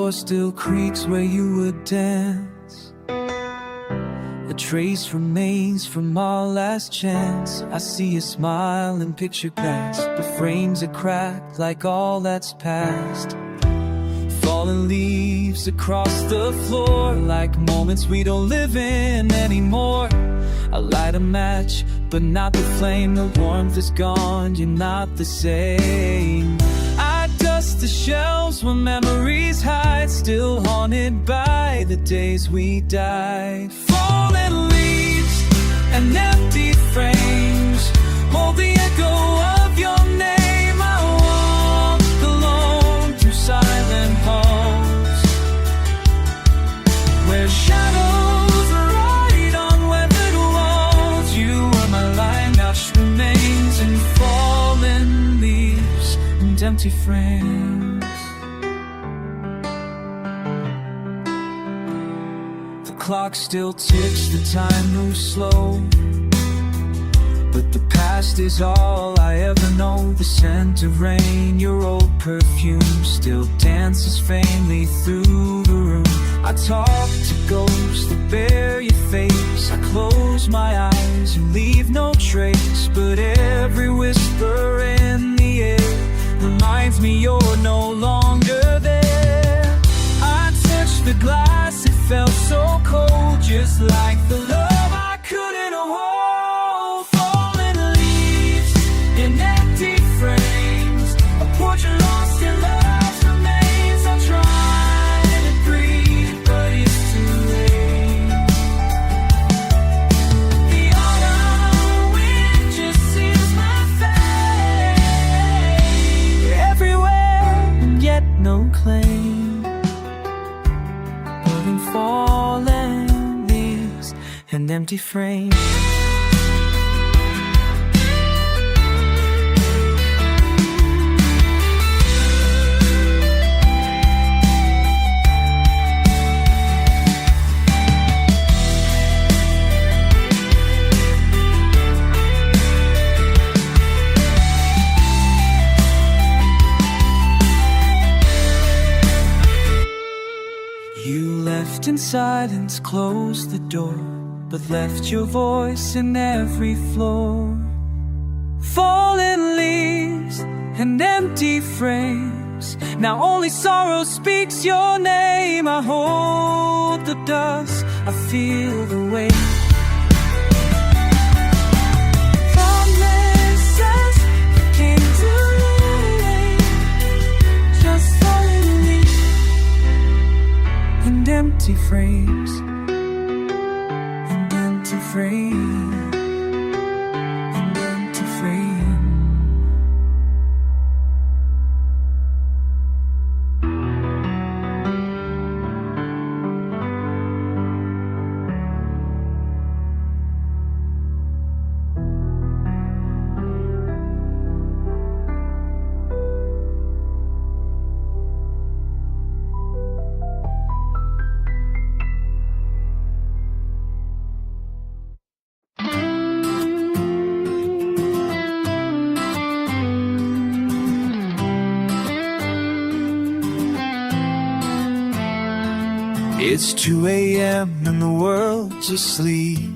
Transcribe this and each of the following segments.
floor still creaks where you would dance. A trace remains from our last chance. I see a smile in picture glass. The frames are cracked like all that's past. Fallen leaves across the floor, like moments we don't live in anymore. I light a match, but not the flame. The warmth is gone, you're not the same. I dust the shelves where memories hide, still haunted by the days we died. Fallen leaves and empty frames hold the echo of your name. I walk alone through silent halls where shadows ride on weathered walls. You are my light, now remains in fallen leaves and empty frames. The clock still ticks, the time moves slow, but the past is all I ever know. The scent of rain, your old perfume still dances faintly through the room. I talk to ghosts that bear your face. I close my eyes and leave no trace, but every whisper in the air reminds me you're no longer there. I touched the glass, it felt so cold, just like the love I couldn't hold. Fallen leaves in empty frames, a portrait lost in love's remains. I'm trying to breathe, but it's too late. The autumn wind just seals my fate. Everywhere and yet no claim, but in fallen leaves and empty frames. You left in silence, closed the door, but left your voice in every floor. Fallen leaves and empty frames, now only sorrow speaks your name. I hold the dust, I feel the weight. Promises came too late, just fallen leaves and empty frames, and empty frames, and empty frames. It's 2 a.m. and the world's asleep.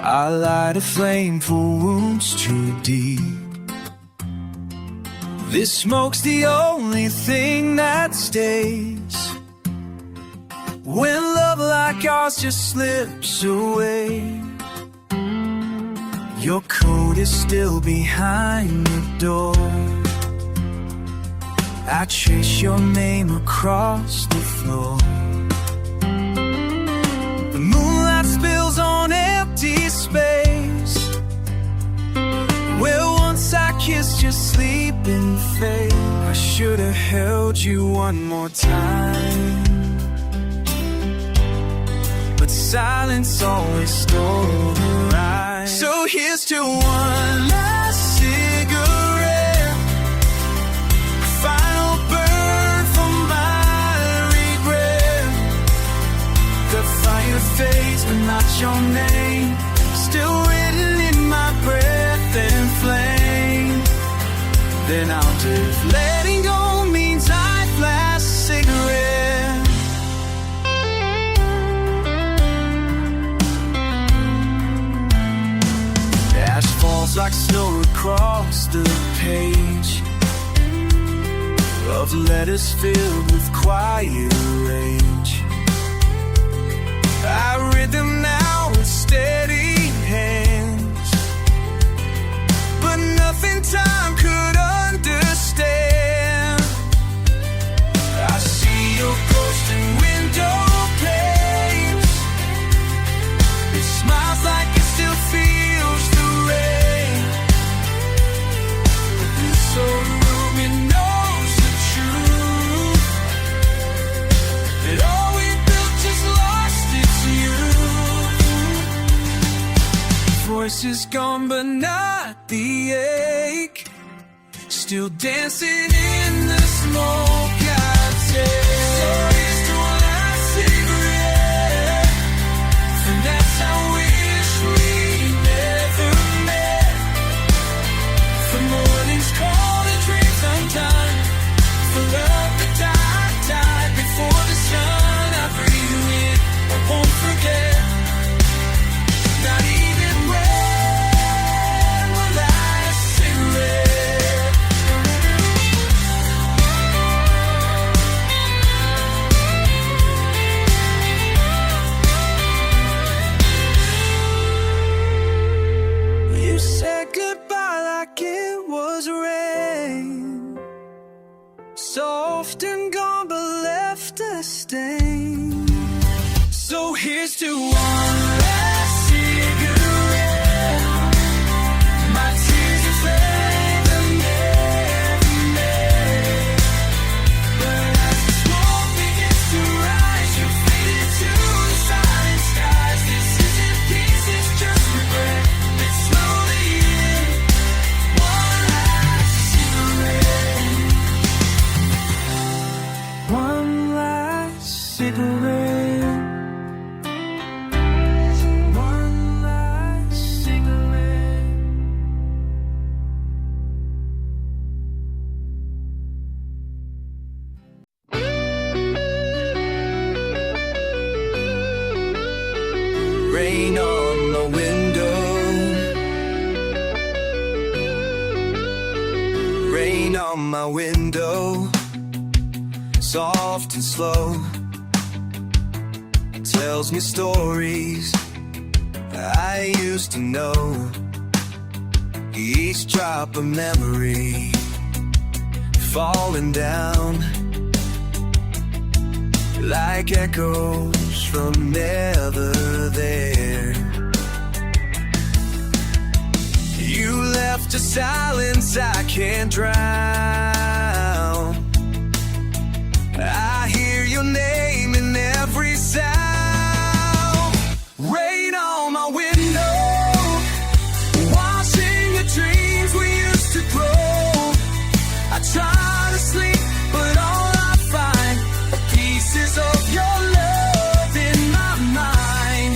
I light a flame for wounds too deep. This smoke's the only thing that stays when love like ours just slips away. Your coat is still behind the door. I trace your name across the floor. The moonlight spills on empty space where once I kissed your sleeping face. I should have held you one more time, but silence always stole the ride. So here's to one last cigarette, final burn for my regret. The fire fades but not your name, still written in my breath and flame. Then I'll just letting go means I've last across the page of letters filled with quiet rage. I read them now with steady hands, but nothing time could understand. I see your ghost in window panes. It smiles like it still feels the rain. But this old room, it knows the truth, that all we built just lost its youth. Voice is gone but not the ache, still dancing in the smoke. I'd say, so here's to one last cigarette, and that's how I wish we never met. For mornings cold and dreams undone, for love that died before the sun. I breathe you in, I won't forget. Not even when my last cigarette. You said goodbye like it was rain, soft and gone but left a stain. So here's to one last cigarette. My tears are flame and never met. But as the smoke begins to rise, you fade into the silent skies. This isn't peace, it's just regret. Let's slowly end one last cigarette. One last cigarette. One last cigarette. Rain on the window, rain on my window, soft and slow, tells me stories I used to know. Each drop a memory falling down like echoes from never there. You left a silence I can't drown. I hear your name in every sound. Rain on my window, washing the dreams we used to grow. I try to sleep, but all I find are pieces of your love in my mind.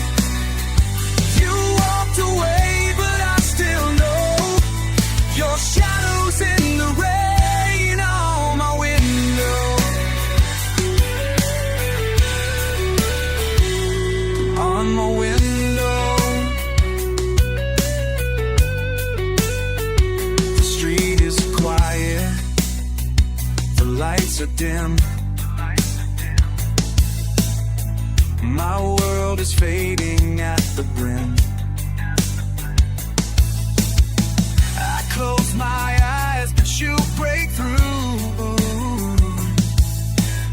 You walked away, but I still know your shadows in the rain on my window. On my window, the street is quiet, the lights are dim. My world is fading at the brim. I close my eyes, but you break through.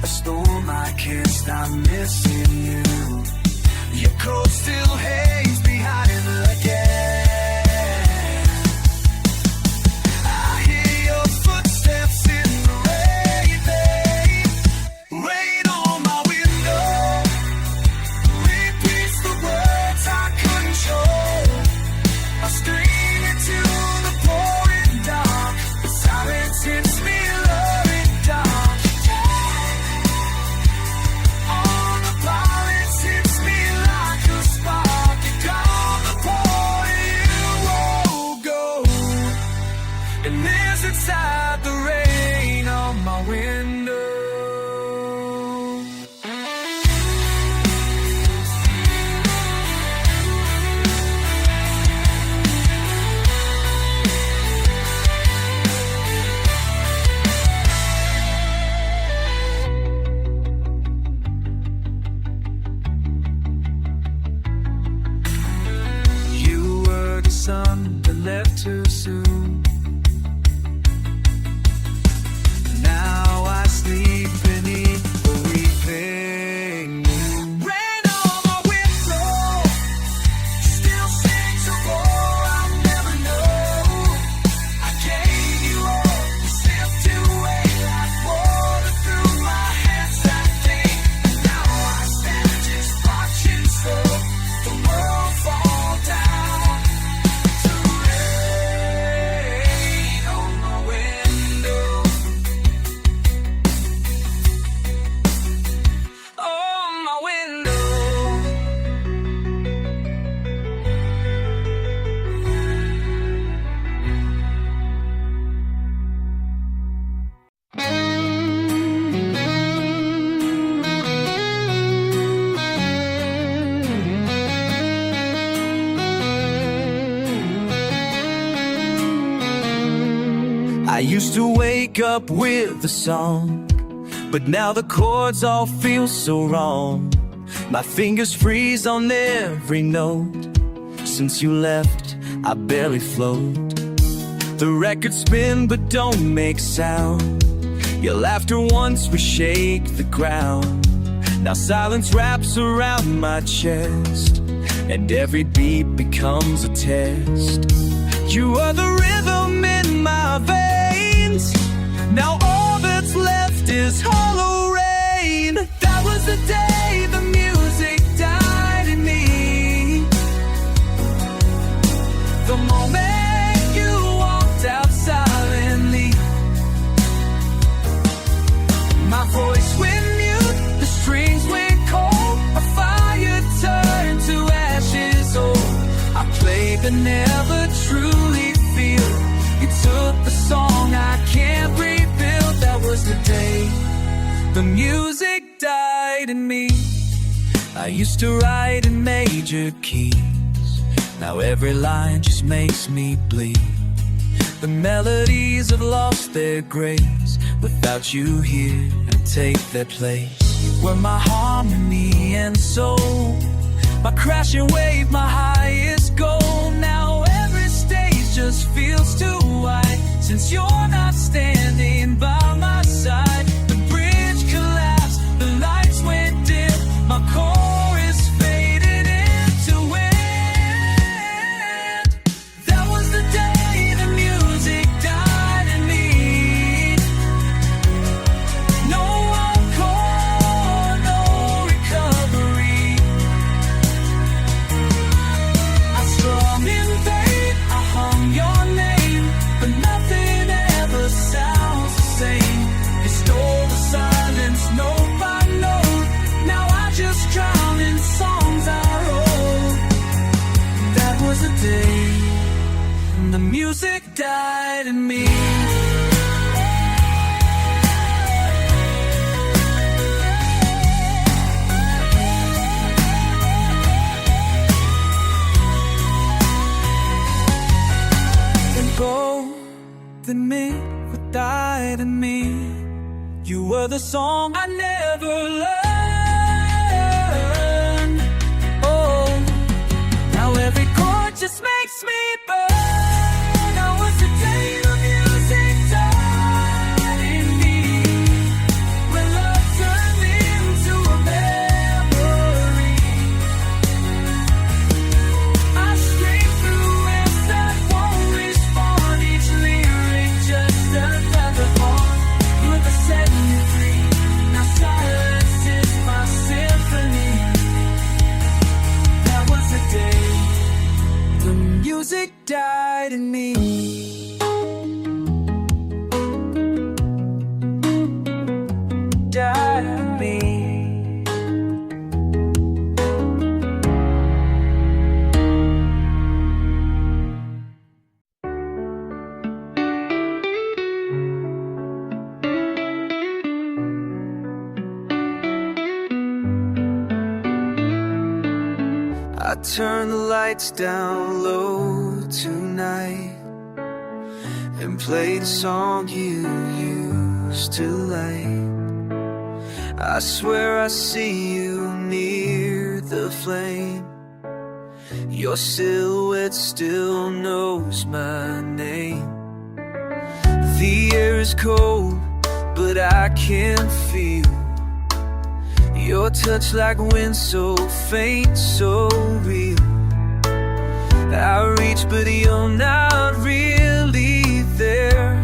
A storm, I can't stop missing you. Your coat still hangs behind the gate. I hear your footsteps in the rain, babe. Rain on my window repeats the words I couldn't show. I scream into the pouring dark. The silence hits me low and dark. On the violence hits me like a spark. It comes sun that left too soon. Now I sleep beneath the weeping moon. Rain on my window still sings a roar I'll never know. I gave you all, you slipped away like water through my hands that day. And now I stand just watching so the world fall down to rain on my window. On my window. I used to wake up with a song, but now the chords all feel so wrong. My fingers freeze on every note. Since you left, I barely float. The records spin but don't make sound. Your laughter once we shake the ground. Now silence wraps around my chest, and every beat becomes a test. You are the rhythm in my veins. Now all that's left is hollow rain. That was the day the music died in me. The moment you walked out silently. My voice went mute, the strings went cold. A fire turned to ashes. Oh, I played but never truly feel. You took the song I can't rebuild. That was the day the music died in me. I used to write in major keys. Now every line just makes me bleed. The melodies have lost their grace. Without you here, I take their place. You were my harmony and soul, my crashing wave, my highest goal. Now every stage just feels too wide. Since you're not standing by my side, the bridge collapsed, the lights went dim. My chorus faded into wind. That was the day the music died in me. No encore, no recovery. I strummed in vain, I hung your name, but nothing ever sounds the same. You stole the silence note by note. Now I just drown in songs I wrote. That was the day the music died in me. And both admit what died in me. You were the song I never learned. Oh, now every chord just makes me burn. That was the day the music died in me. When love turned into a memory. I scream through lips that won't respond. Each lyric just another thought. You're the setting me free. Now silence is my symphony. That was the day the music died in me. Died in me. I turn the lights down low tonight and play the song you used to like. I swear I see you near the flame. Your silhouette still knows my name. The air is cold, but I can feel your touch like wind, so faint, so real. I reach, but you're not really there.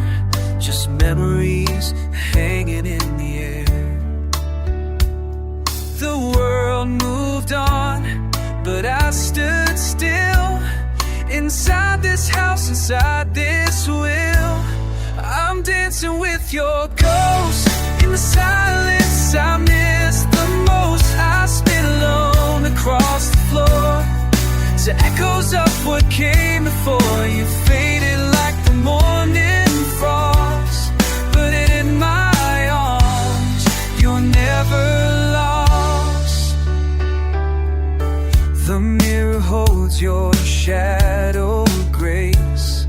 Just memories hanging in the air. The world moved on, but I stood still. Inside this house, inside this will, I'm dancing with your ghost. In the silence I miss the most, I spin alone across the floor to echoes of what came before. You faded like the morning frost, but in my arms you're never lost. The mirror holds your shadow grace.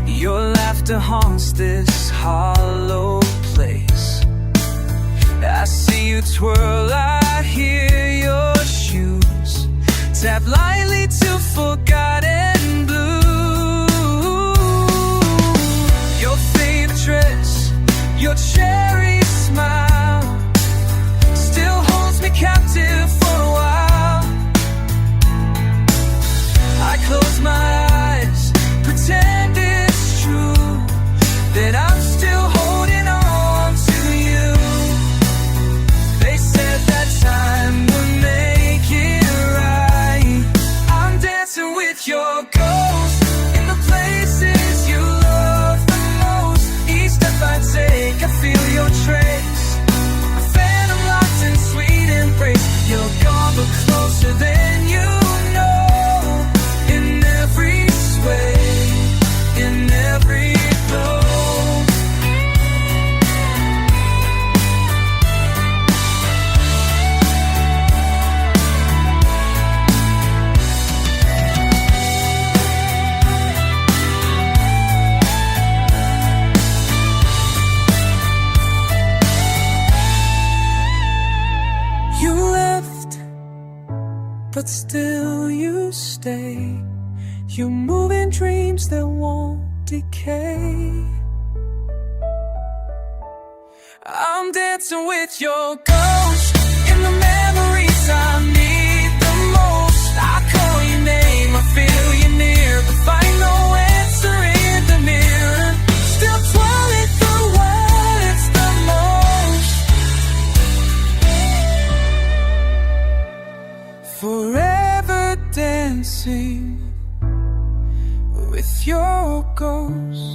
Your laughter haunts this hollow place. I see you twirl, I hear your shoes tap lightly to forgotten blue. Your favorite dress, your cherry smile still holds me captive for a while. I close my eyes, pretend it's true that I'm still holding on to you. They said that time would make it right. I'm dancing with your ghost in the places you love the most. Each step I take, I feel your trace. A phantom locked in sweet embrace. You're gone but closer than you know. In every sway, in every glow. You left, but still you stay. You're moving dreams that won't decay. I'm dancing with your ghost in the memories I need the most. I call your name, I feel you near, but find no answer in the mirror. Still twirling through what it's the most. Forever dancing with your ghost.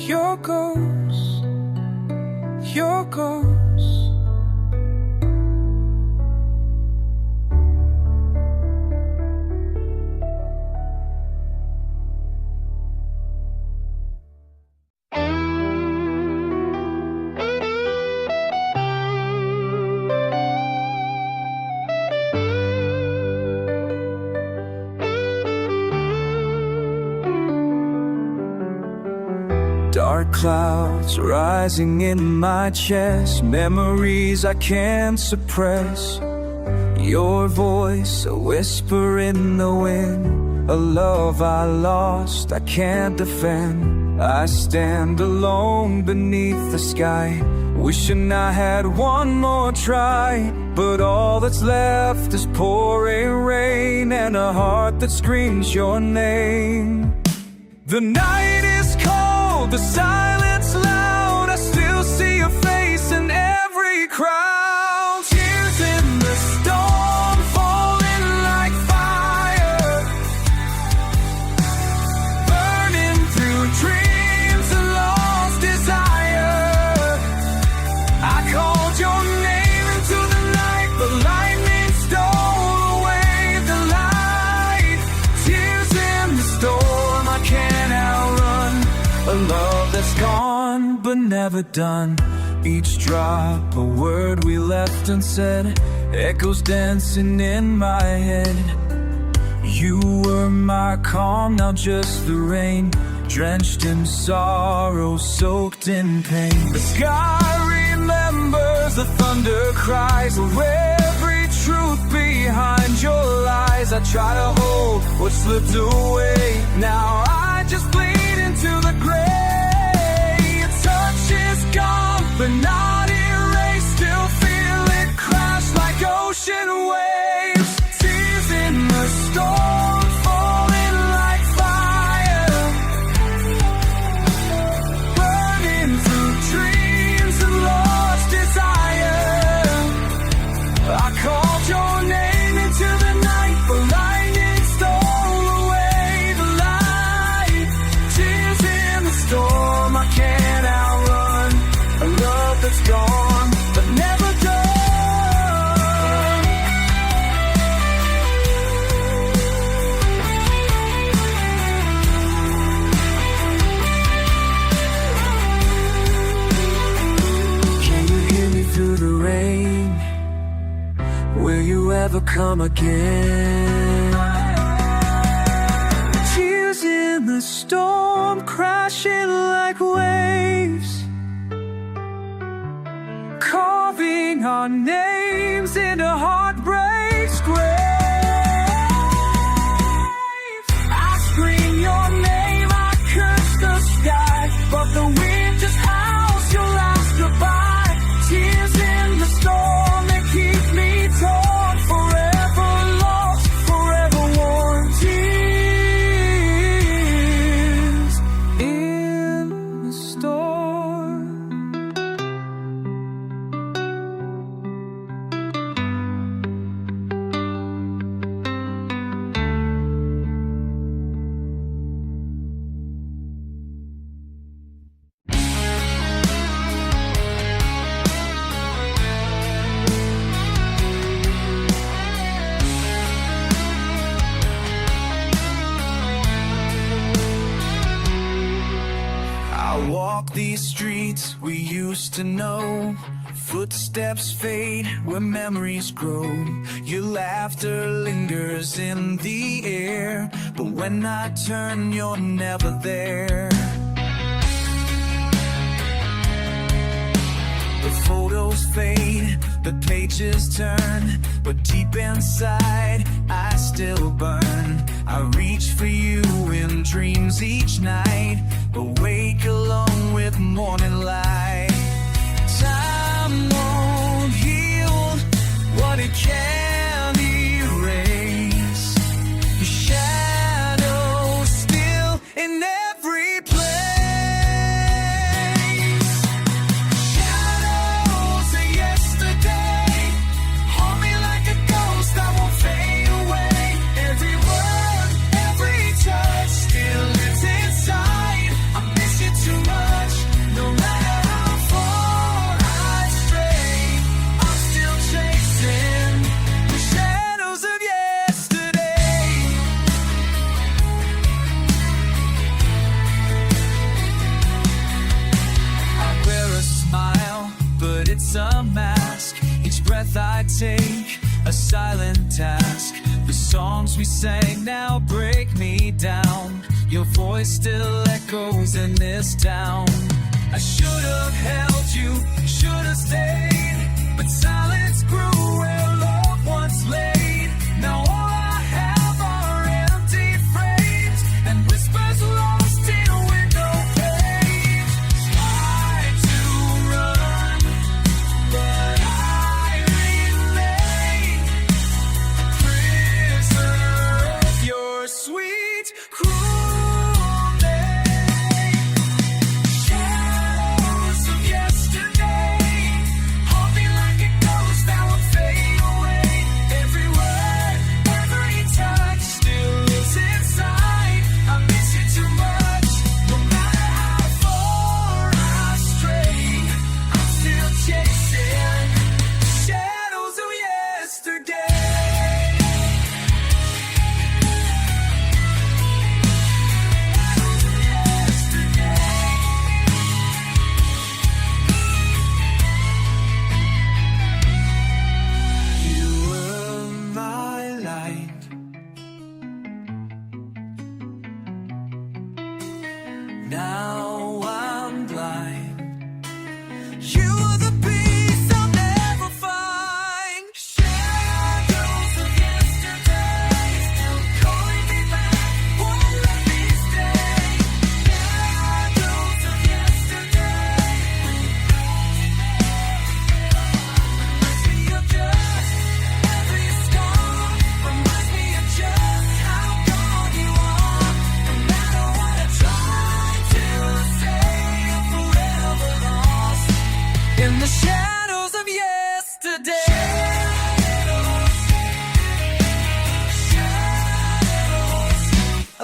Your ghost, your ghost. Dark clouds rising in my chest, memories I can't suppress. Your voice, a whisper in the wind, a love I lost, I can't defend. I stand alone beneath the sky, wishing I had one more try. But all that's left is pouring rain and a heart that screams your name. The night is cold, the silence loud, I still see your face in every crowd. Tears in the storm, falling like fire, burning through dreams and lost desire. I called your name into the night, but lightning stole away the light. Tears in the storm, I can't outrun a love that's gone but never done. Each drop, a word we left unsaid, echoes dancing in my head. You were my calm, now just the rain, drenched in sorrow, soaked in pain. The sky remembers the thunder cries of every as I try to hold what slipped away. Now I just bleed into the gray. Your touch is gone, but not erased. Still feel it crash like ocean waves. Tears in the storm, falling like fire, burning through dreams and lost desire. I called your name into the night, but lightning stole away the light. Tears in the storm, I can't outrun a love that's gone, but never done. Can you hear me through the rain? Will you ever come again? Tears in the storm, crashing like waves, carving our names into heartbreak's grave. I scream your name, I curse the sky, but the wind just howls your last goodbye. Tears in the storm, they keep me torn, forever lost, forever worn. Tears in the storm. I walk these streets we used to know. Footsteps fade where memories grow. Your laughter lingers in the air, but when I turn, you're never there. The photos fade, the pages turn, but deep inside, I still burn. I reach for you in dreams each night, but wake alone with morning light. Time won't heal what it can't erase. Your shadow still in every place. Shadows of yesterday haunt me like a ghost that won't fade away. Every word, every touch still lives inside. I miss you too much, no matter how far I stray. I'm still chasing the shadows of yesterday. I wear a smile, but it's a mask. Each breath I take, a silent task. The songs we sang now break me down. Your voice still echoes in this town. I should have held you, should have stayed, but silence grew where love once laid. Now all I have are empty frames and whispers lost in window panes. Tried to run, but I remain prisoner of your sweet, cruel name. Shadows of yesterday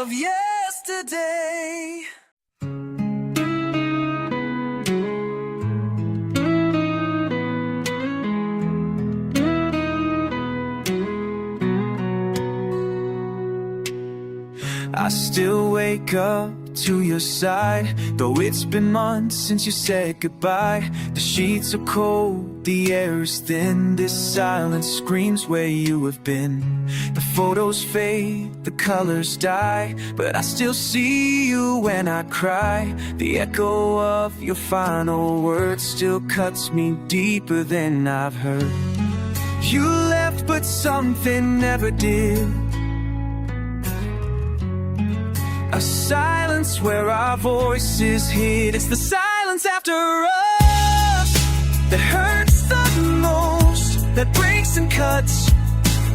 of yesterday. I still wake up to your side, though it's been months since you said goodbye. The sheets are cold, the air is thin. This silence screams where you have been. The photos fade, the colors die, but I still see you when I cry. The echo of your final words still cuts me deeper than I've heard. You left, but something never did. A silence where our voices hid. It's the silence after us that hurts the most, that breaks and cuts.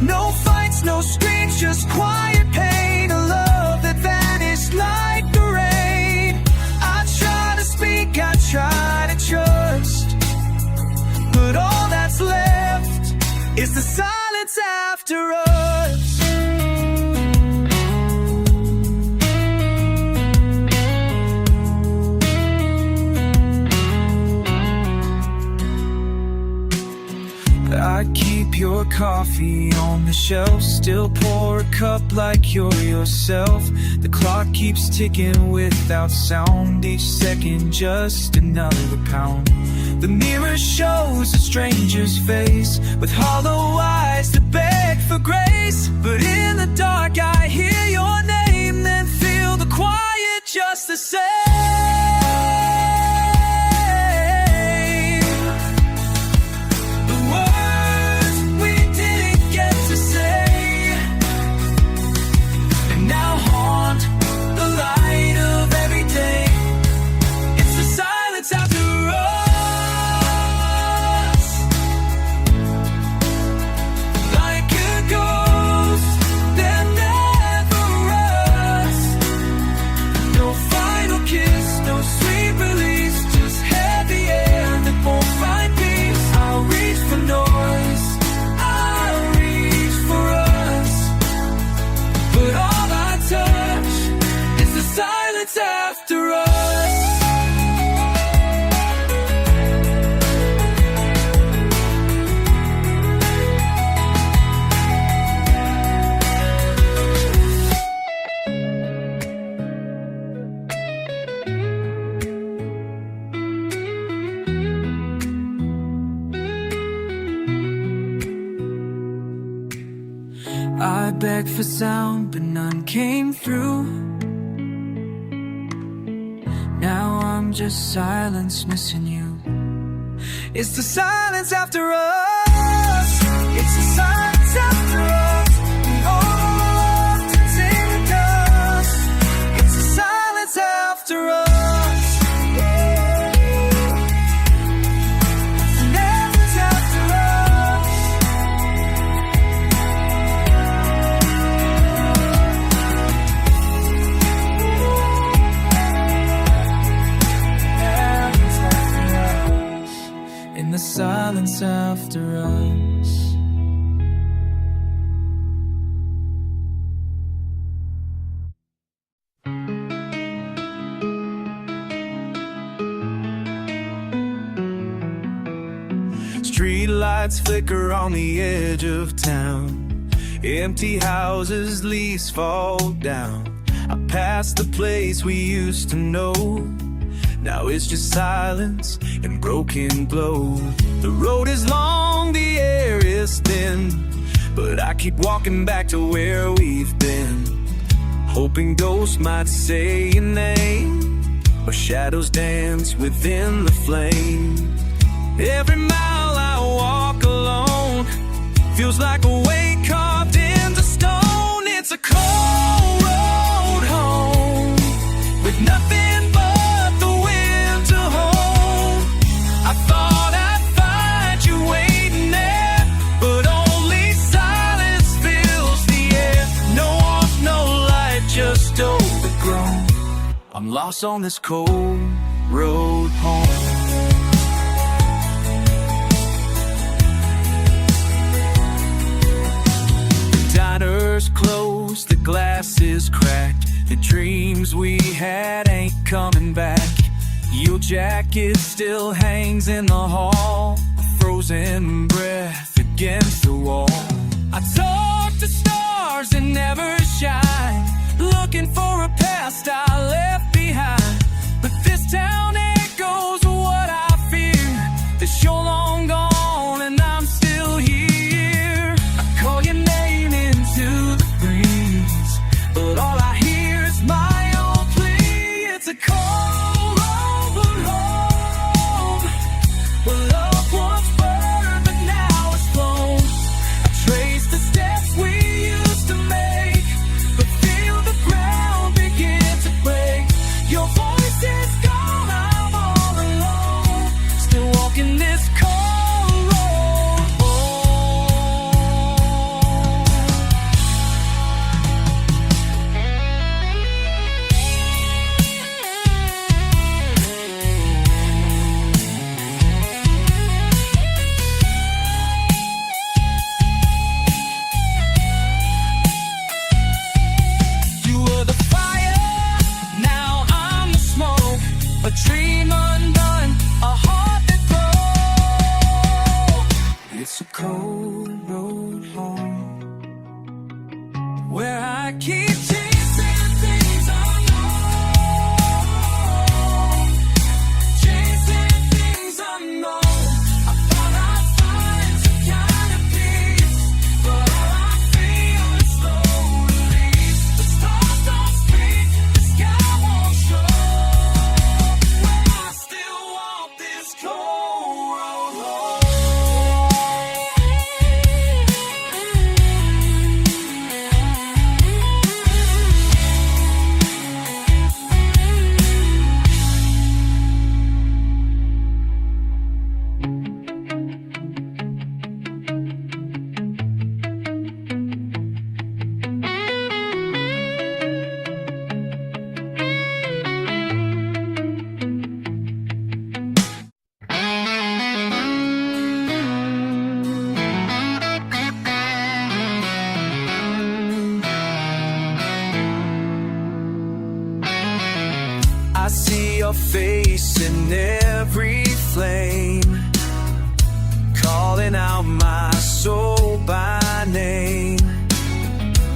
No fights, no screams, just quiet pain. A love that vanished like the rain. I try to speak, I try to trust, but all that's left is the silence after us. I keep your coffee on the shelf, still pour a cup like you're yourself. The clock keeps ticking without sound, each second just another pound. The mirror shows a stranger's face, with hollow eyes that beg for grace. But in the dark I hear your name, then feel the quiet just the same. After us, I begged for sound, but none came through. Now I'm just silence missing you. It's the silence after us. It's the silence after us. We all love to take the dust. It's the silence after us. Silence after us. Street lights flicker on the edge of town. Empty houses, leaves fall down. I pass the place we used to know. Now it's just silence and broken glow. The road is long, the air is thin, but I keep walking back to where we've been, hoping ghosts might say your name, or shadows dance within the flame. Every mile I walk alone feels like a weight carved into stone. It's a cold road home, with nothing but the wind to hold. I thought I'd find you waiting there, but only silence fills the air. No warmth, no light, just overgrown. I'm lost on this cold road home. The diner's closed, the glass is cracked. dreams we had ain't coming back. Your jacket still hangs in the hall, a frozen breath against the wall. I talk to stars and never shine, looking for a past I left behind. But this town echoes what I fear. It's you're long gone and I'm still here. I call your name into the breeze, but all I hear is my own plea. It's a cold road home, where love once burned but now it's flown. I trace the steps we used to make, but feel the ground begin to break. Your voice is gone, I'm all alone, still walking this cold road home. You were the fire, now I'm the smoke, a dream undone, a heart that broke. It's a cold road home, where I keep chasing things unknown, chasing things unknown. I thought I'd find some kind of peace, but all I feel is slow release. The stars don't speak, the sky won't show, when I still walk this cold road home. I see your face in every flame, calling out my soul by name.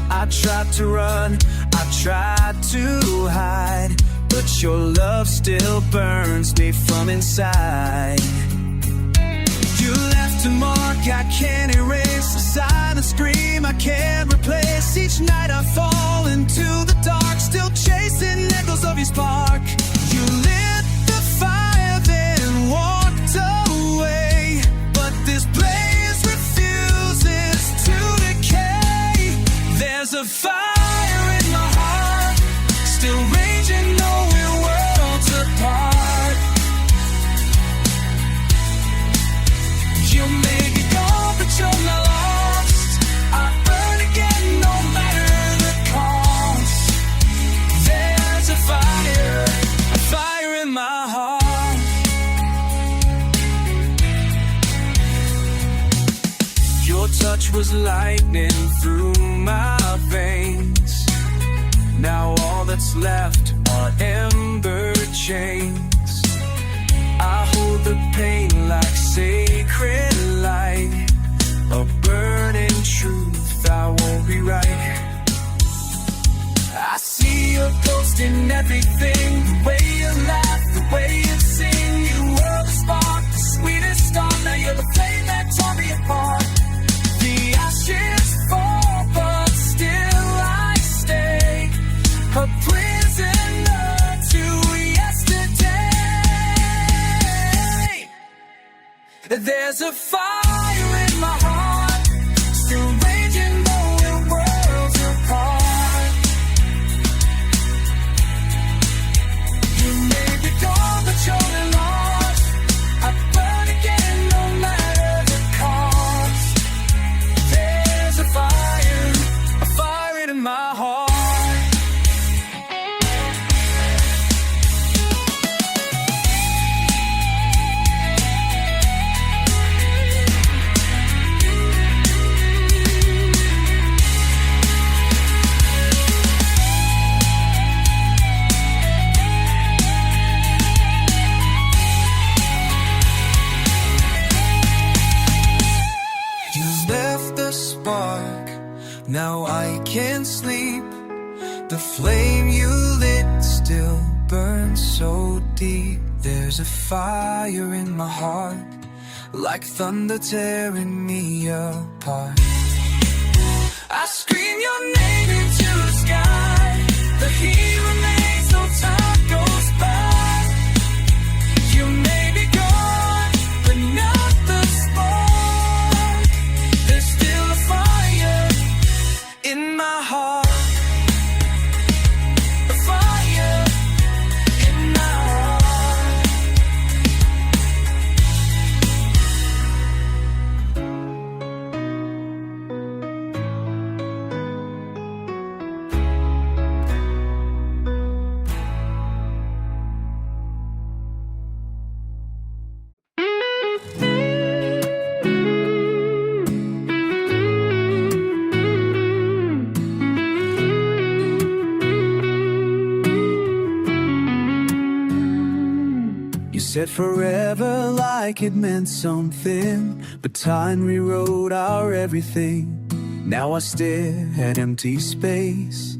I tried to run, I tried to hide, but your love still burns me from inside. You left a mark I can't erase, a silent scream I can't replace. Each night I fall into the dark, still chasing echoes of your spark. You lit the fire, then walked away, but this blaze refuses to decay. There's a fire in my heart, still raging though we're worlds apart. You may be gone, but you're not lost. I burn again, no matter the cost. There's a fire in my heart. Your touch was lightning through my veins. Now all that's left are ember chains. I hold the pain like sacred light, a burning truth I won't rewrite. I see your ghost in everything, the way you laugh, the way you sing. You were the spark, the sweetest star. Now you're the flame that tore me apart. The ashes fall, but still I stay, a prisoner to yesterday. There's a fire in my heart, still raging though we're worlds apart. You may be gone, but you're not lost. I burn again, no matter the cost. There's a fire in my heart. Now I can't sleep. The flame you lit still burns so deep. There's a fire in my heart, like thunder tearing me apart. I scream your name into the sky. The heat remains though time goes by. You may be gone, but not the spark. There's still a fire in my heart. A fire in my heart. You said forever like it meant something, but time rewrote our everything. Now I stare at empty space,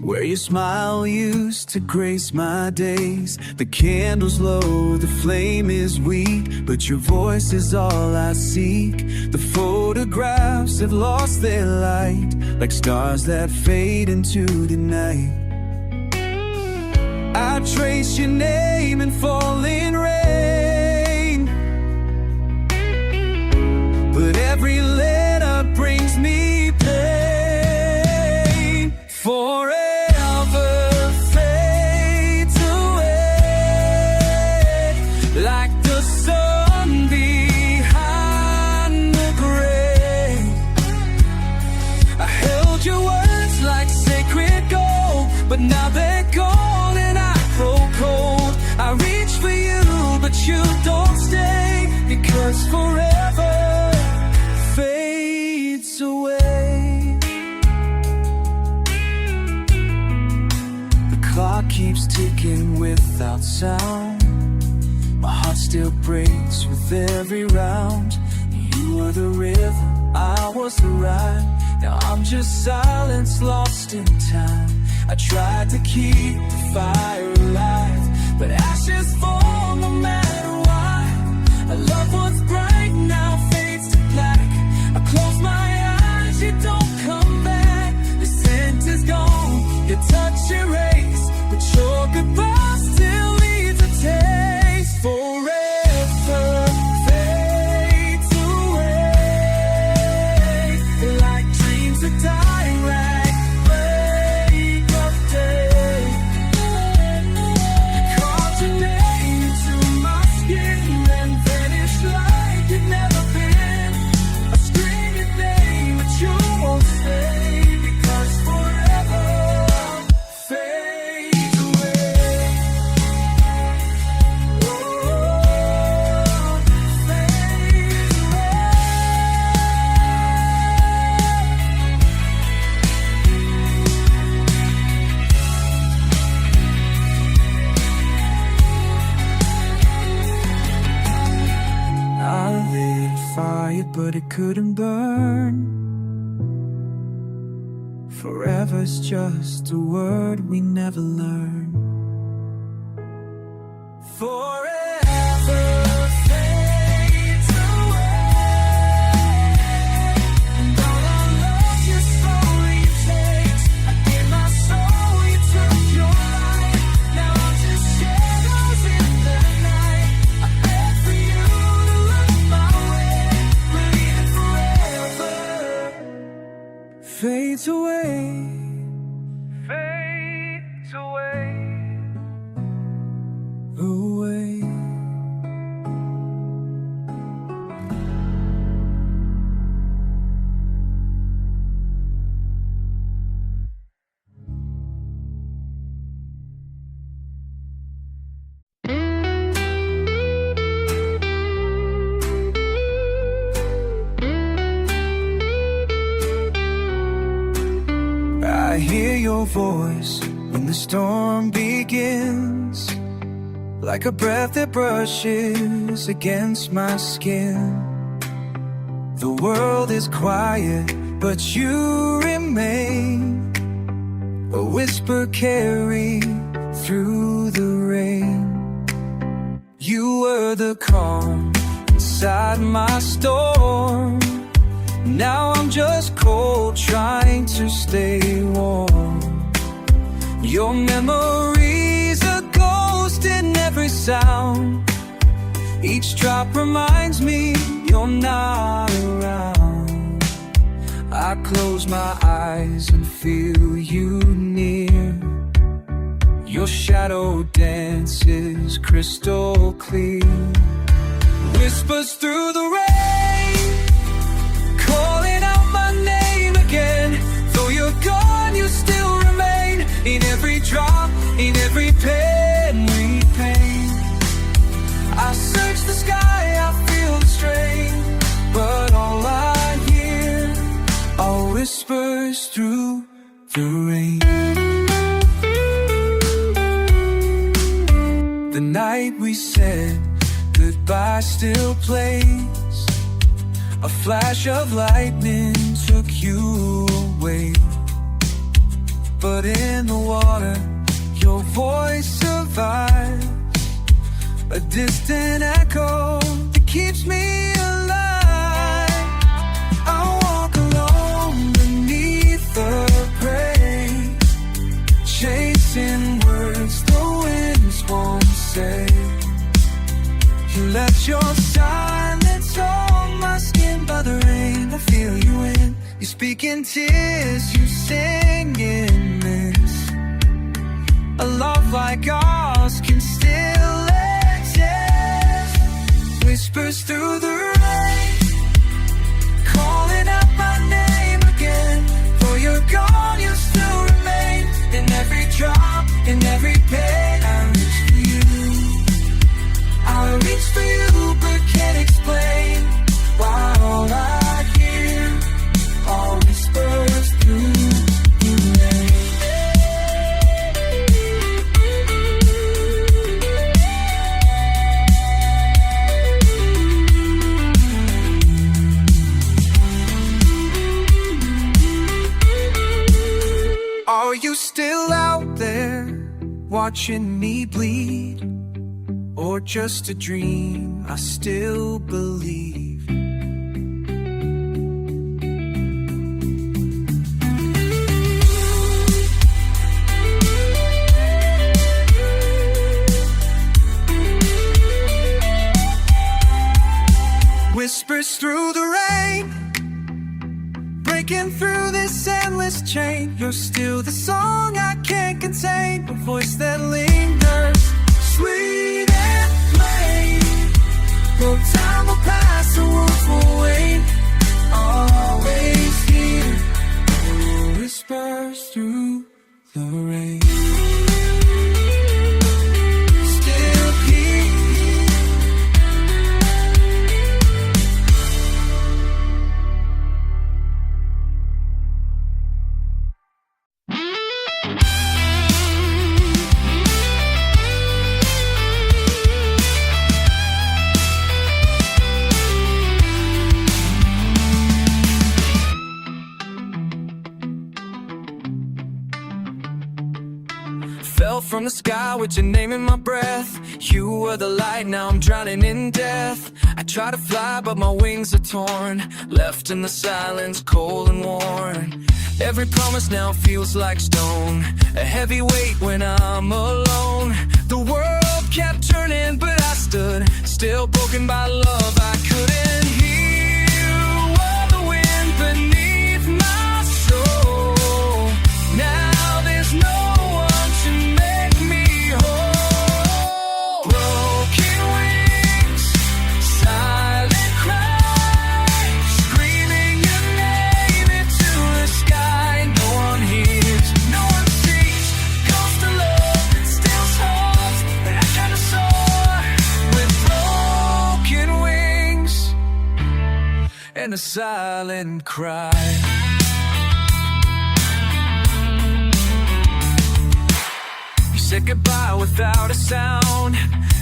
where your smile used to grace my days. The candle's low, the flame is weak, but your voice is all I seek. The photographs have lost their light, like stars that fade into the night. I trace your name in falling rain, but every letter brings me pain. Forever fades away, like the sun behind the grave. I held your words like sacred gold, but now they're gone. I reach for you, but you don't stay, because forever fades away. The clock keeps ticking without sound. My heart still breaks with every round. You were the rhythm, I was the rhyme. Now I'm just silence lost in time. I tried to keep the fire alive, but ashes fall no matter why. A love once bright now fades to black. I close my eyes, you don't come back. The scent is gone, your touch erased, but your goodbye still leaves a taste. Forever fades away, like dreams that die right. But it couldn't burn. Forever's just a word we never learn. Forever fades away, and all our love you slowly takes. I gave my soul, you took your life. Now I'm just shadows in the night. I beg for you to look my way. Fades away, fades away, away. I hear your voice when the storm begins, like a breath that brushes against my skin. The world is quiet, but you remain, a whisper carried through the rain. You were the calm inside my storm. Now I'm just cold, trying to stay warm. Your memory's a ghost in every sound. Each drop reminds me you're not around. I close my eyes and feel you near. Your shadow dances crystal clear. Whispers through the rain, calling out my name again. Though you're gone, you still remain. In every drop, in every pen we paint. I search the sky, I feel the strain, but all I hear are whispers through the rain. The night we said goodbye still plays. A flash of lightning took you away, but in the water your voice survives, a distant echo that keeps me alive. I walk alone beneath the rain, chasing words the winds won't say. You left your silence on my skin by the rain. I feel you in. You speak in tears, you sing in this. A love like ours can still exist. Whispers through the rain, calling out my name again. Though you're gone, you still remain. In every drop, in every pain, I reach for you. I reach for you, but can't explain why all I hear are whispers through the rain. Are you still out there watching me bleed? Or just a dream I still believe? Whispers through the rain, breaking through this endless chain. You're still the song I can't contain, a voice that lingers, sweet and plain. Though time will pass, the words will wait. Always here, whispers through the rain. Still here. Fell from the sky with your name in my breath. You were the light, now I'm drowning in death. I try to fly, but my wings are torn, left in the silence, cold and worn. Every promise now feels like stone, a heavy weight when I'm alone. The world kept turning, but I stood still, broken by love I couldn't hear. While the wind beneath my soul, now there's no and a silent cry. You said goodbye without a sound.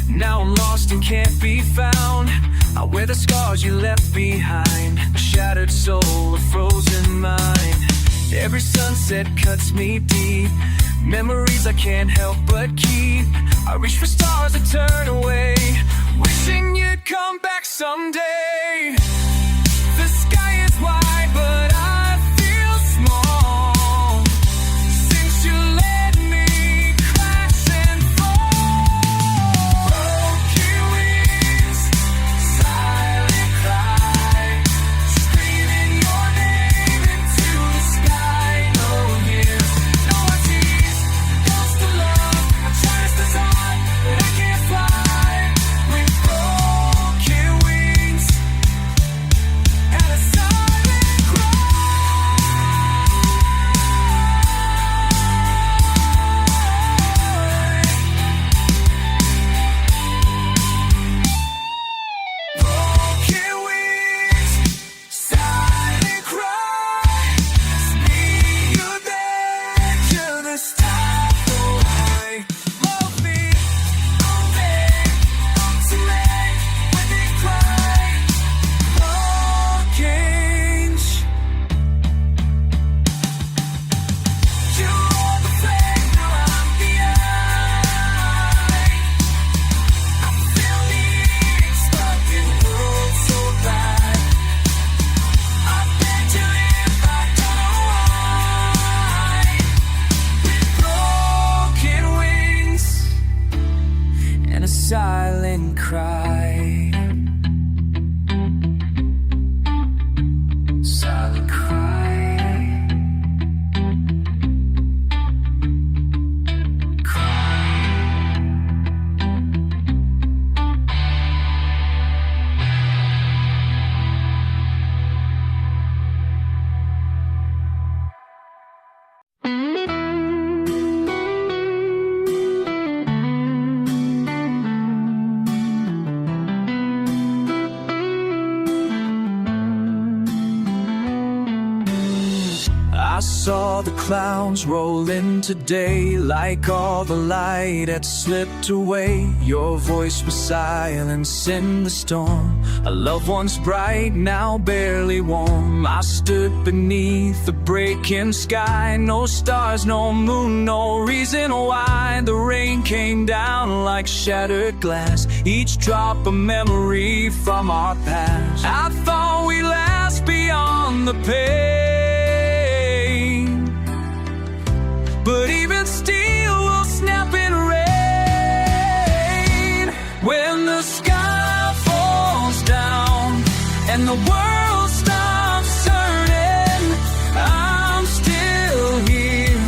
Now I'm lost and can't be found. I wear the scars you left behind, a shadow shattered soul, a frozen mind. Every sunset cuts me deep, memories I can't help but keep. I reach for stars that turn away, wishing you'd come back someday. The sky is wide, but I feel small since you let me crash and fall. Broken wings, silent cry, screaming your name into the sky. No hymns, no tears, ghost of love. I chase the sun, but I can't fly with broken wings and a silent cry. Broken wings, silent cry, sneak you back to the start. Why love me all day, up to me when they cry. Broken, you are the flame, now I'm the eye. I feel needing, stuck in a world so bad. I beg to live, I don't know why. With broken wings and a silent cry. Silent cry. I saw the clouds roll in today, like all the light had slipped away. Your voice was silence in the storm, a love once bright, now barely warm. I stood beneath the breaking sky, no stars, no moon, no reason why. The rain came down like shattered glass, each drop a memory from our past. I thought we last beyond the pain, but even still we'll snap in rain. When the sky falls down and the world stops turning, I'm still here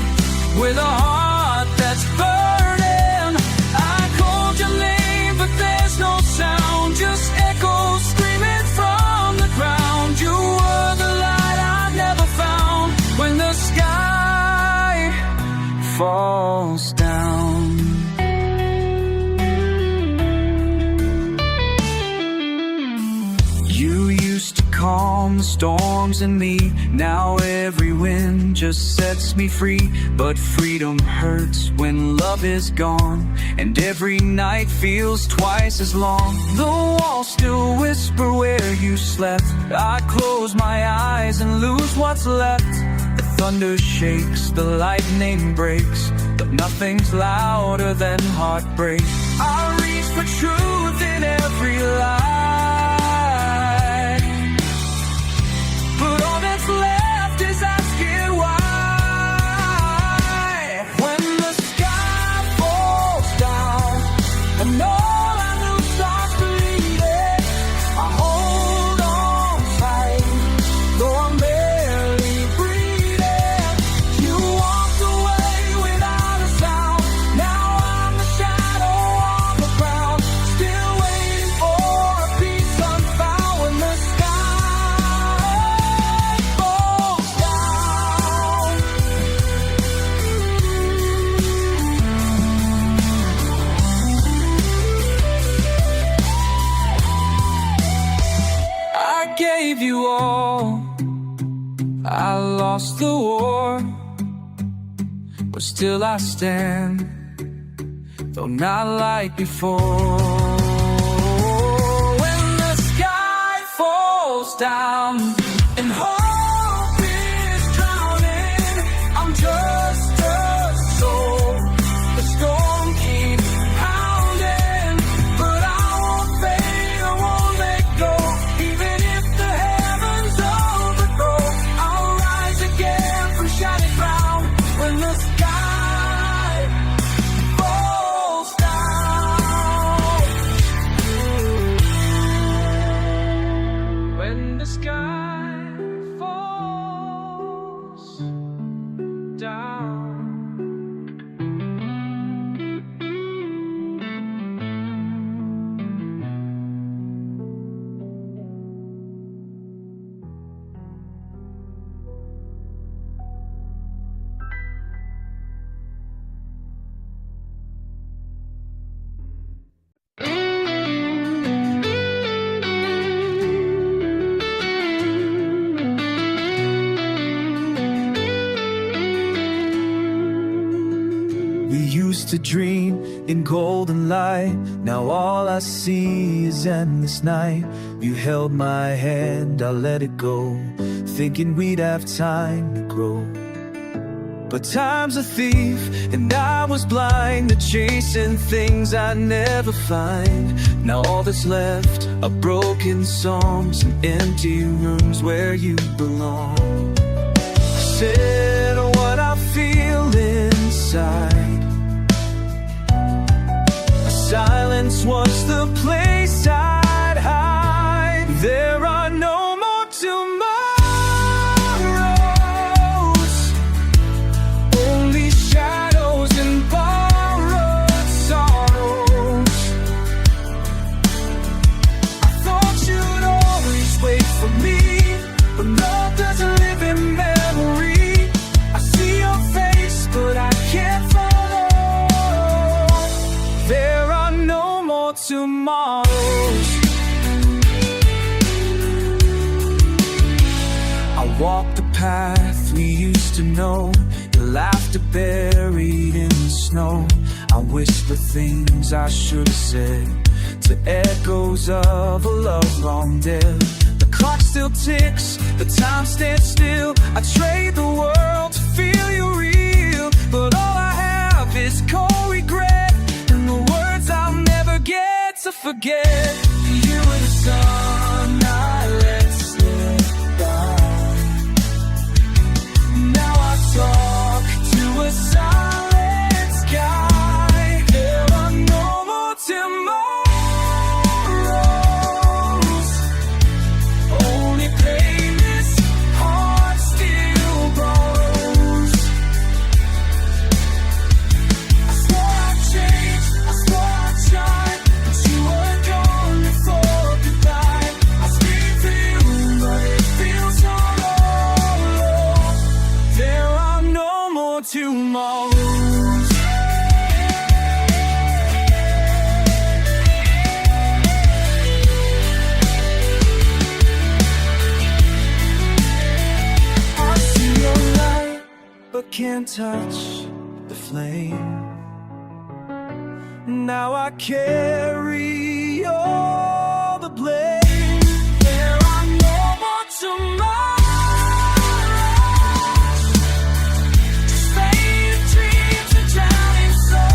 with a heart that's burning. I called your name, but there's no sound, just echoes screaming from the ground. You were the light I never found. When the sky falls down, you used to calm the storms in me. Now every wind just sets me free. But freedom hurts when love is gone, and every night feels twice as long. The walls still whisper where you slept. I close my eyes and lose what's left. The thunder shakes, the lightning breaks, but nothing's louder than heartbreak. I reach for truth in every lie, but all that's left is asking why. When the sky falls down and all I knew starts bleeding, I hold on tight, though I'm barely breathing. You walked away without a sound. Now I'm the shadow on the ground, still waiting for a peace unfound. When the sky falls down, I gave you all, I lost the war, but still I stand, though not like before. When the sky falls falls down and hope is drowning. I'm just a soul. The storm keeps pounding, but I won't fade, I won't let go. Even if the heavens overgrow, I'll rise again from shattered ground when the sky falls down. When the sky falls down. We used to dream in golden light. Now all I see is endless night. You held my hand, I let it go, thinking we'd have time to grow. But time's a thief, and I was blind to chasing things I never find. Now all that's left are broken songs and empty rooms where you belong. Said what I feel inside. Silence was the place I'd hide. There are no more tomorrows, only shadows and borrowed sorrows. I thought you'd always wait for me, but love doesn't live in memory. I see your face, but I can't follow. There are no more tomorrows. I walk the path we used to know, your laughter buried in the snow. I whisper things I should have said to echoes of a love long dead. The clock still ticks, the time stands still. I trade the world to feel you real, but all I have is cold regret and the words I'll never get to forget. You were the sun I let slip by. Now I talk to a silent sky. There are no more tomorrows, only pain this heart still borrows. I swore I'd change, I swore I'd shine, but you were gone before goodbye. I scream for you, but it feels so hollow. There are no more tomorrows. I see your light, but can't touch the flame. Now I carry all the blame. There are no more tomorrows, just faded dreams and drowning souls.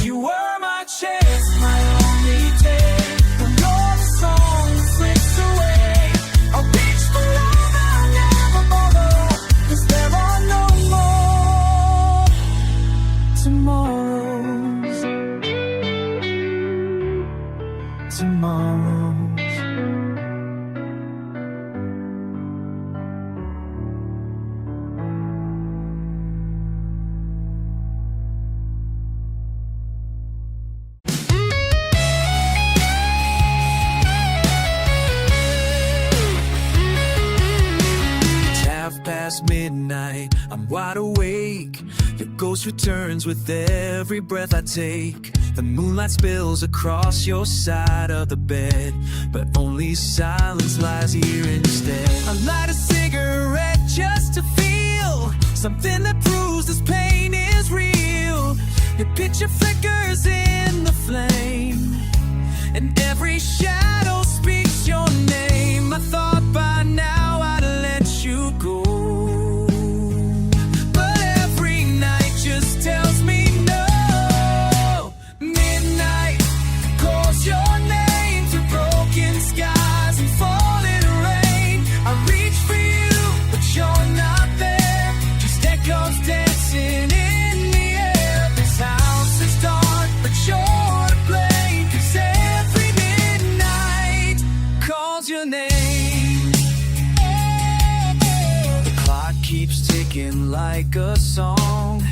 You were my chance, my only day. When your song slips away, I'll reach for love I'll never borrow, 'cause there are no more tomorrows. Tomorrows. It's midnight, I'm wide awake. Your ghost returns with every breath I take. The moonlight spills across your side of the bed, but only silence lies here instead. I light a cigarette just to feel something that proves this pain is real. Your picture flickers in the flame, and every shadow speaks your name. I thought by now I'd let you go, but every night just tells me no. Midnight calls your name through broken skies and falling rain. I reach for you, but you're not there, just echoes dancing in the air. This house is dark, but you're to blame, 'cause every midnight calls your name. The clock keeps ticking like a song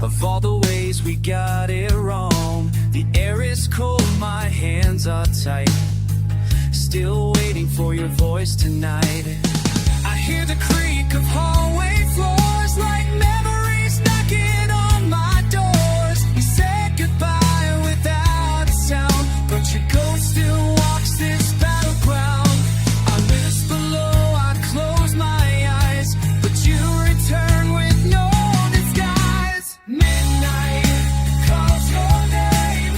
of all the ways we got it wrong. The air is cold, my hands are tight, still waiting for your voice tonight. I hear the creak of hallway floors, like memories knocking on my doors. You said goodbye without a sound, but your ghost still walks this battleground. I whisper low, I close my eyes, but you return with no disguise. Midnight calls your name,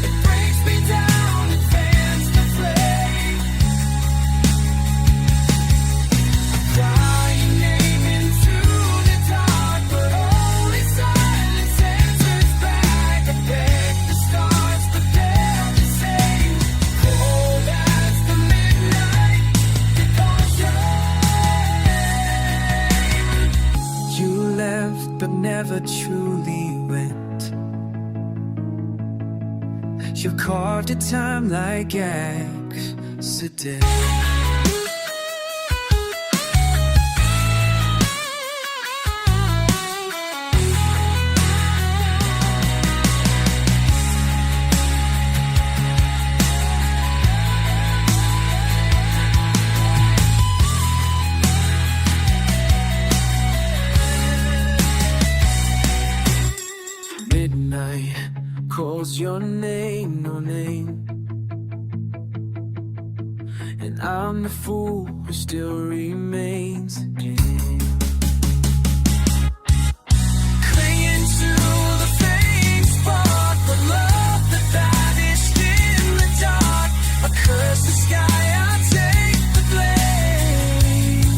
it breaks me down and fans the flame. Cry your name into the dark, but only silence answers back. I beg the stars, but they're the same. Cold as the midnight, it calls your name. You left, but never truly went. You carved a time like accident. Midnight calls your name, no name, and I'm the fool who still remains again. Clinging to the faint spark, but love that vanished in the dark. I curse the sky, I take the blame,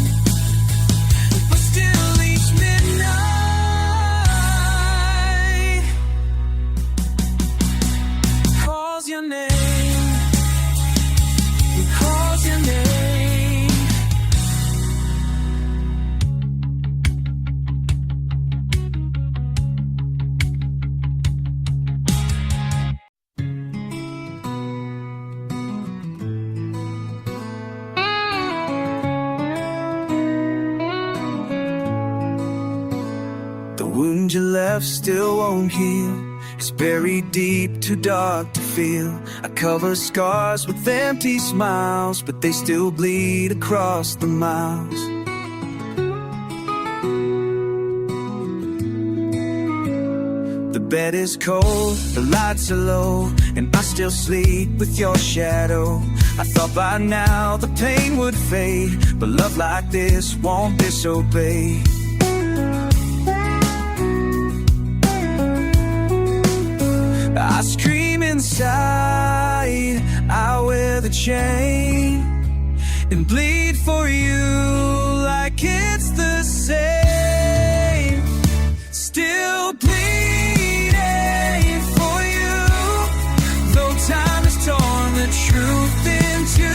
but still each midnight calls your name. It calls your name. The wound you left still won't heal. It's buried deep, too dark to feel. I cover scars with empty smiles, but they still bleed across the miles. The bed is cold, the lights are low, and I still sleep with your shadow. I thought by now the pain would fade, but love like this won't disobey. I scream inside, I wear the chain, and bleed for you like it's the same. Still bleeding for you, though time has torn the truth into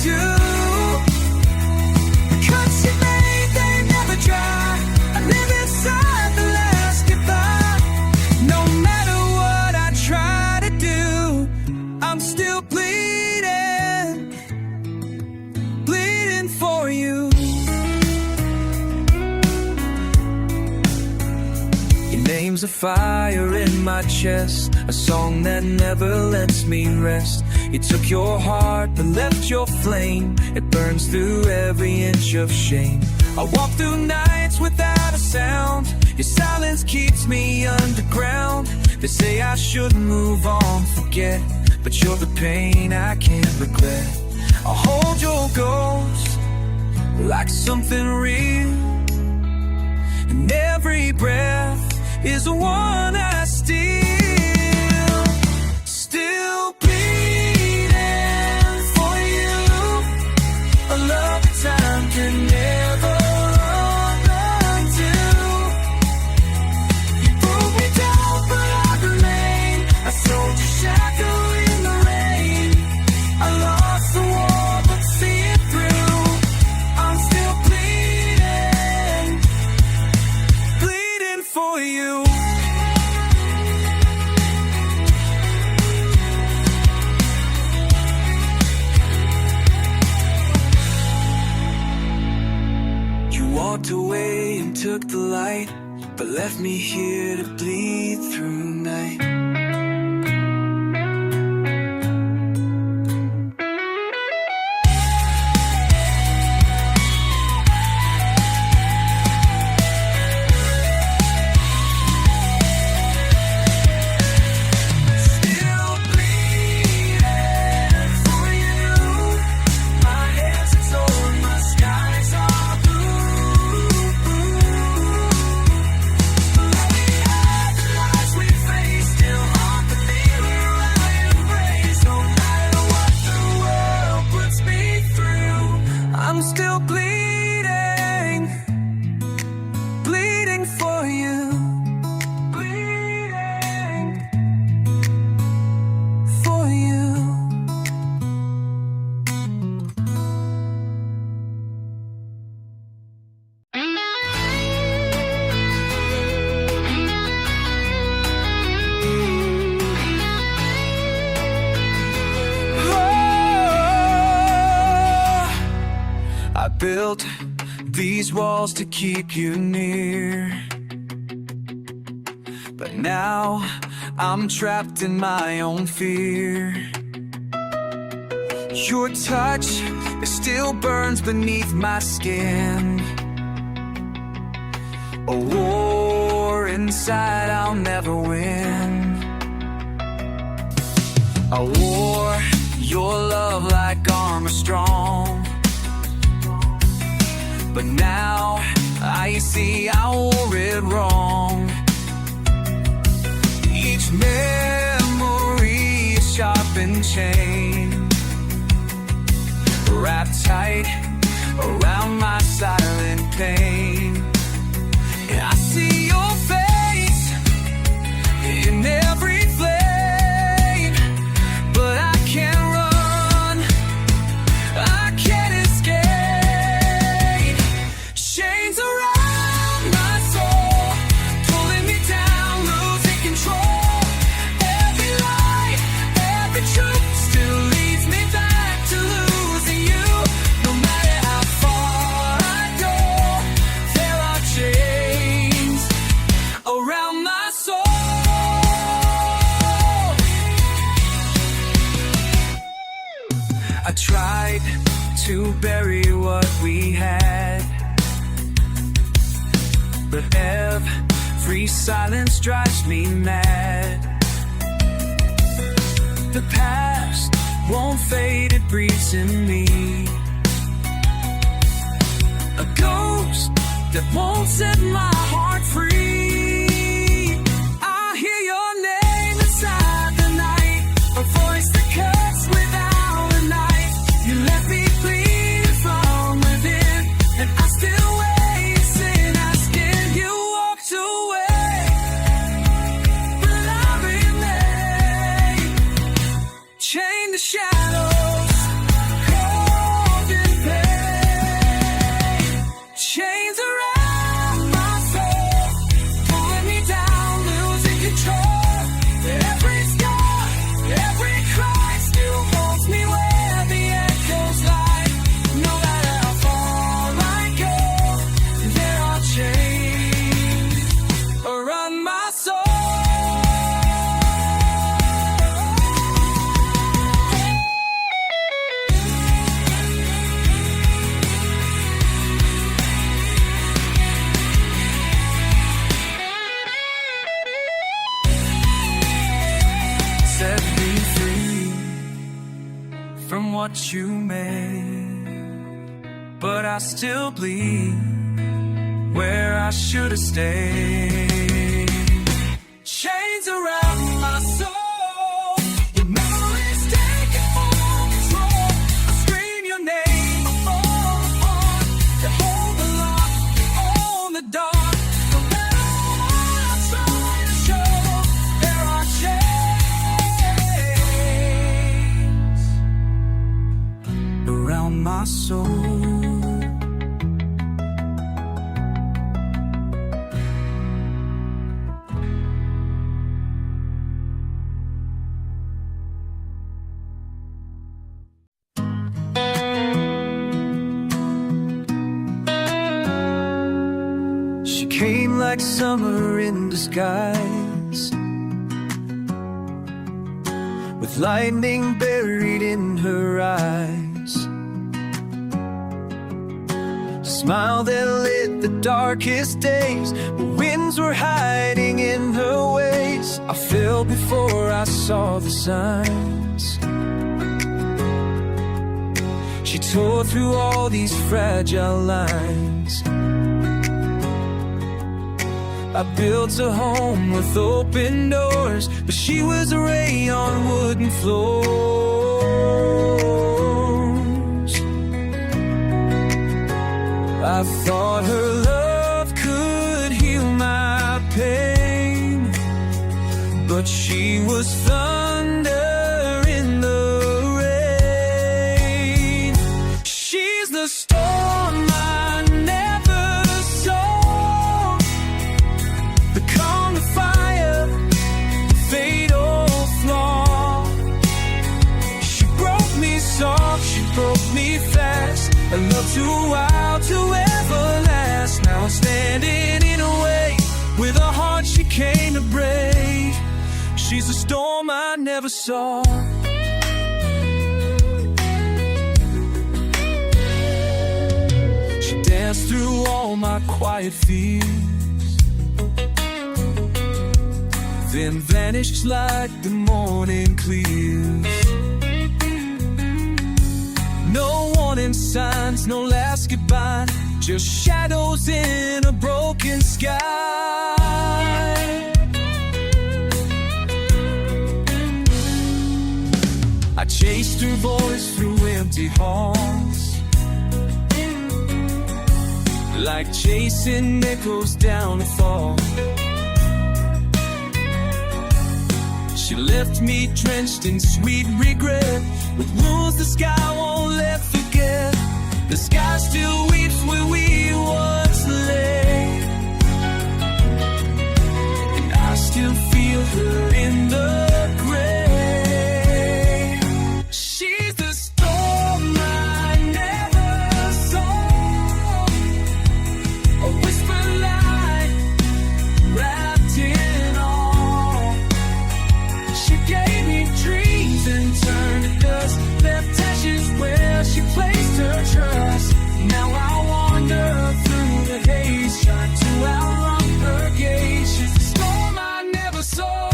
two. The cuts you made, they never dry. I live inside the last goodbye. No matter what I try to do, I'm still bleeding, bleeding for you. Your name's a fire in my chest, a song that never lets me rest. You took your heart but left your flame, it burns through every inch of shame. I walk through nights without a sound, your silence keeps me underground. They say I should move on, forget, but you're the pain I can't regret. I'll hold your ghost like something real, and every breath is the one I steal. walked away and took the light, but left me here to bleed through night. I'm still bleeding, bleeding for you, bleeding for you. I built these walls to keep you near, but now I'm trapped in my own fear. Your touch, it still burns beneath my skin. A war inside I'll never win. I wore your love like armor strong, but now I see I wore it wrong. Each memory is sharp and chain, wrapped tight around my silent pain. And I see your face in every flame, but I can't run, I can't escape. Chains around my soul, pulling me down, losing control. Every lie, every truth still leads me back to losing you. No matter how far I go, there are chains around my soul. I tried to bury what we had, but every silence drives me mad. The past won't fade, it breathes in me. A ghost that won't set my heart free. I hear your name inside the night, a voice that cuts without a knife. You let me bleed from within, and I still wait, sin asking. You walked away, but I remain chained to shadows, cold in pain. Chains around my soul, pulling me down, losing control. Every scar, every cry still holds me where the echoes lie. No matter how far I go, there are chains around my soul. Set me free from what you made, but I still bleed where I should have stayed. Chains around my soul, your memories taking full control. I scream your name, I fall apart. You hold the lock on the dark. No matter what I try to show, there are chains around my soul. like summer in disguise, with lightning buried in her eyes. A smile that lit the darkest days, but winds were hiding in her ways. I fell before I saw the signs. She tore through all these fragile lines. I built a home with open doors, but she was a ray on wooden floors. I thought her love could heal my pain, but she was thunder in the rain. She's the storm I never saw, the calm, the fire, the fatal flaw. She broke me soft, she broke me fast, a love too wild to ever last. Now I'm standing in a way with a heart she came to break. She's a storm I never saw. She danced through all my quiet fears, then vanished like the morning clears. No warning signs, no last goodbye, just shadows in a broken sky. I chased her voice through empty halls, like chasing echoes down a fall. She left me drenched in sweet regret, with wounds the sky won't let forget. The sky still weeps where we once lay, and I still feel her in the gray. She's the storm I never saw, a whisper light wrapped in awe. She gave me dreams and turned to dust, left ashes where she placed her trust. Now I wander through the haze, trying to outrun her gaze. She's the storm I never saw.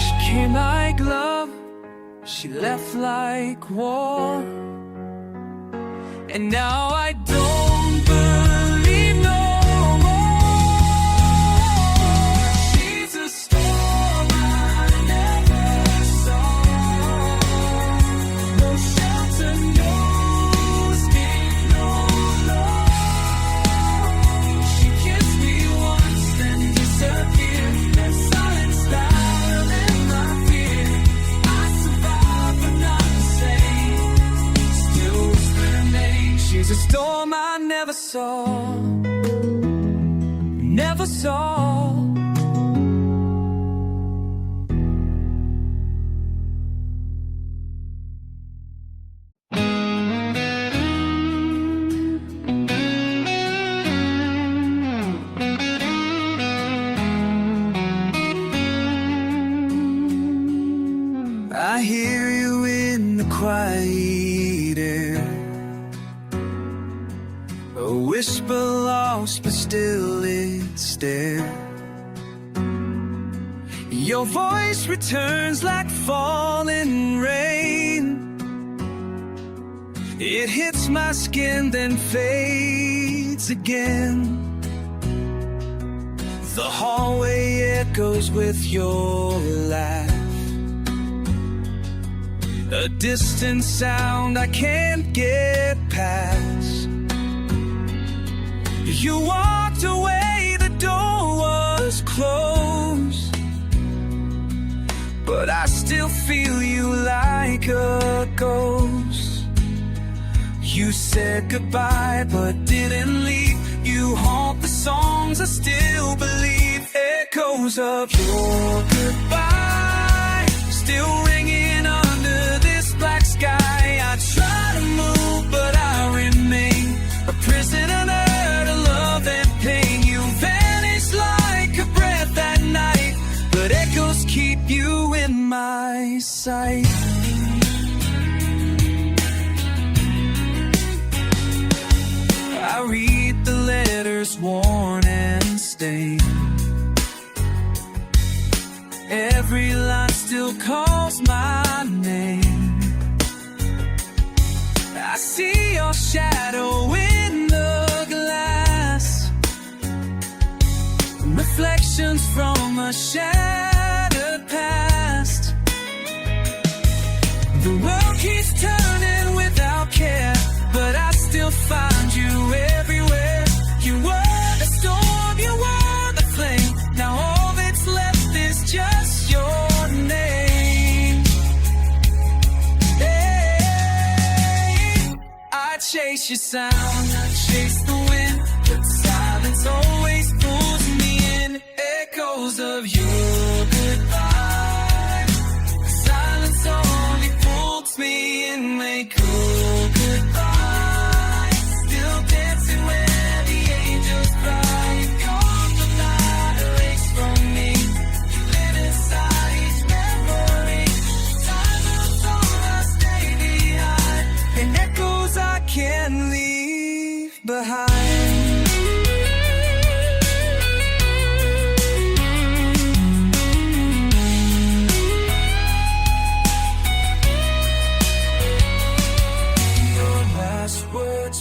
She came like love, she left like war, and now I don't believe no more. She's a storm I never saw, no shelter, no escape, no love. She kissed me once, then disappeared, left silence louder than my fear. I survived, but not the same, still whispering names. She's a storm I never saw, never saw. I hear you in the quiet air, a whisper lost but still it's there. Your voice returns like falling rain. It hits my skin then fades again. The hallway echoes with your laugh, a distant sound I can't get past. You walked away, the door was closed, but I still feel you like a ghost. You said goodbye but didn't leave. You haunt the songs I still believe. Echoes of your goodbye still ringing under this black sky. I try to move, but I remain a prisoner to love and pain. You vanish like a breath at night, but echoes keep you in my sight. I read the letters worn and stained. Every line still calls my name. I see your shadow in the glass, reflections from a shattered past. The world keeps turning without care, but I still find you everywhere. You were the storm, you were the flame. Now all that's left is just your name. Hey, I chase your sound, I chase the wind, but silence always pulls me in. Echoes of your goodbye. Silence only pulls me in. They call goodbye. Still dancing where the angels cry. Gone the night erased from me. You live inside each memory. Time moves on, I stay behind. And echoes I can't leave behind.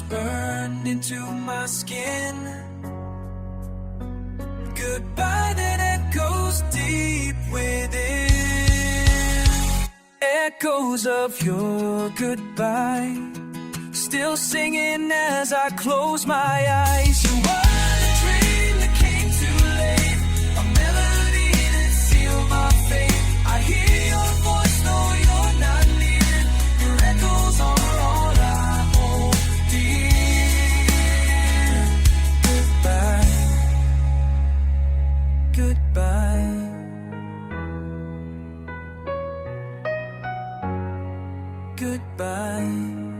Burned into my skin. Goodbye that echoes deep within. Echoes of your goodbye, still singing as I close my eyes. You were the dream that came too late, a melody that sealed my fate. I hear your voice, though you're not near. Your echoes are all I hold. Goodbye. Goodbye.